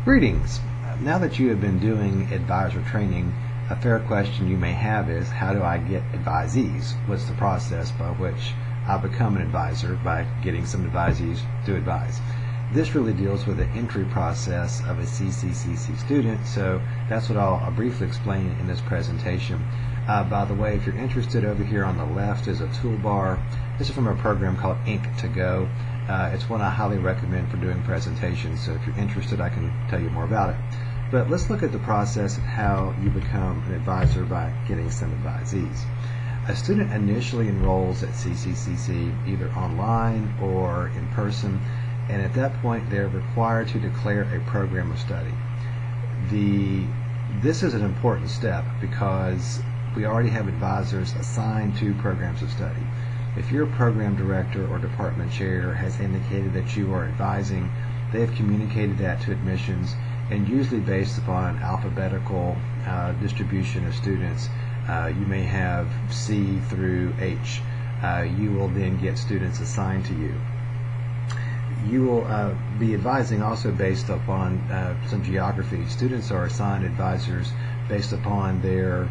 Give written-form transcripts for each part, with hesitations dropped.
Greetings. Now that you have been doing advisor training, a fair question you may have is, how do I get advisees? What's the process by which I become an advisor by getting some advisees to advise? This really deals with the entry process of a CCCC student, so that's what I'll briefly explain in this presentation. By the way, if you're interested, over here on the left is a toolbar. This is from a program called Ink2Go. It's one I highly recommend for doing presentations, so if you're interested I can tell you more about it. But let's look at the process of how you become an advisor by getting some advisees. A student initially enrolls at CCCC either online or in person, and at that point they're required to declare a program of study. This is an important step because we already have advisors assigned to programs of study. If your program director or department chair has indicated that you are advising, they have communicated that to admissions, and usually based upon alphabetical distribution of students, you may have C through H. You will then get students assigned to you. You will be advising also based upon some geography. Students are assigned advisors based upon their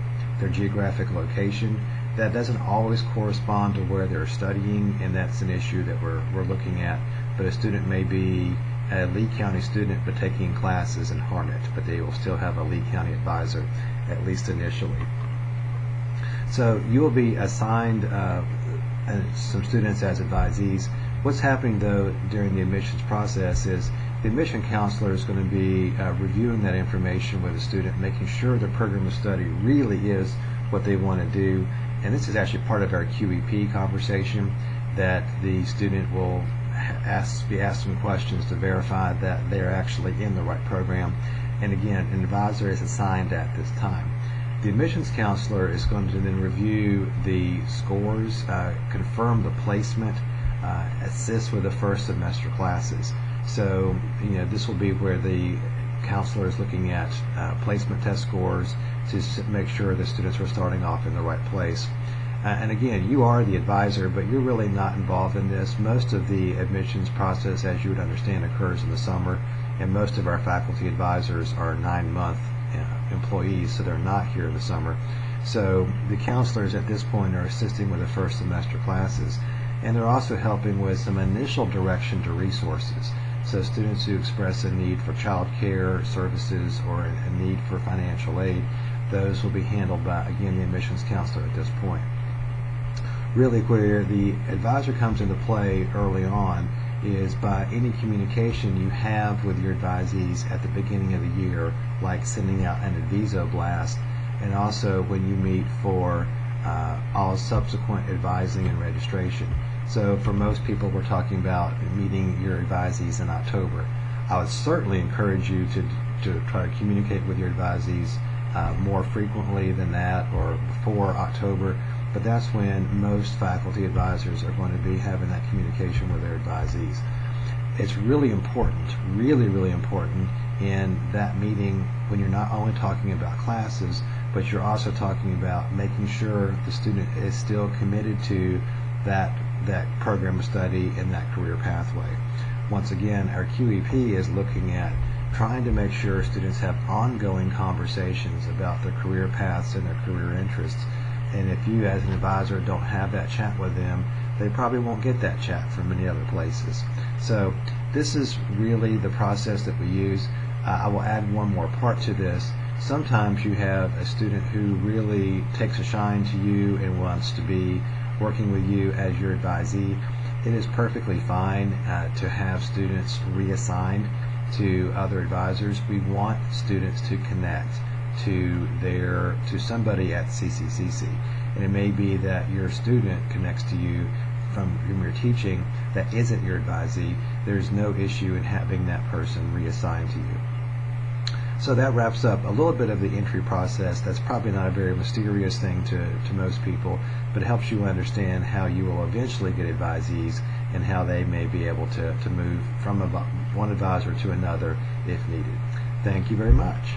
geographic location. That doesn't always correspond to where they're studying, and that's an issue that we're looking at. But a student may be a Lee County student but taking classes in Harnett, but they will still have a Lee County advisor, at least initially. So you will be assigned some students as advisees. What's happening though during the admissions process is the admission counselor is going to be reviewing that information with the student, making sure the program of study really is what they want to do. And this is actually part of our QEP conversation, that the student will be asked some questions to verify that they're actually in the right program. And again, an advisor is assigned at this time. The admissions counselor is going to then review the scores, confirm the placement, assist with the first semester classes. So, this will be where the counselor is looking at placement test scores to make sure the students are starting off in the right place. And again, you are the advisor, but you're really not involved in this. Most of the admissions process, as you would understand, occurs in the summer, and most of our faculty advisors are 9-month employees, so they're not here in the summer. So the counselors at this point are assisting with the first semester classes, and they're also helping with some initial direction to resources. So students who express a need for child care services or a need for financial aid, those will be handled by, again, the admissions counselor at this point. Really, where the advisor comes into play early on is by any communication you have with your advisees at the beginning of the year, like sending out an Advisee blast, and also when you meet for all subsequent advising and registration. So for most people, we're talking about meeting your advisees in October. I would certainly encourage you to try to communicate with your advisees more frequently than that, or before October, but that's when most faculty advisors are going to be having that communication with their advisees. It's really important, really important in that meeting when you're not only talking about classes, but you're also talking about making sure the student is still committed to that program of study and that career pathway. Once again, our QEP is looking at trying to make sure students have ongoing conversations about their career paths and their career interests. And if you as an advisor don't have that chat with them, they probably won't get that chat from many other places. So this is really the process that we use. I will add one more part to this. Sometimes you have a student who really takes a shine to you and wants to be working with you as your advisee. It is perfectly fine to have students reassigned to other advisors. We want students to connect to somebody at CCCC, and it may be that your student connects to you from your teaching that isn't your advisee. There's no issue in having that person reassigned to you. So that wraps up a little bit of the entry process. That's probably not a very mysterious thing to most people, but it helps you understand how you will eventually get advisees and how they may be able to move from one advisor to another if needed. Thank you very much.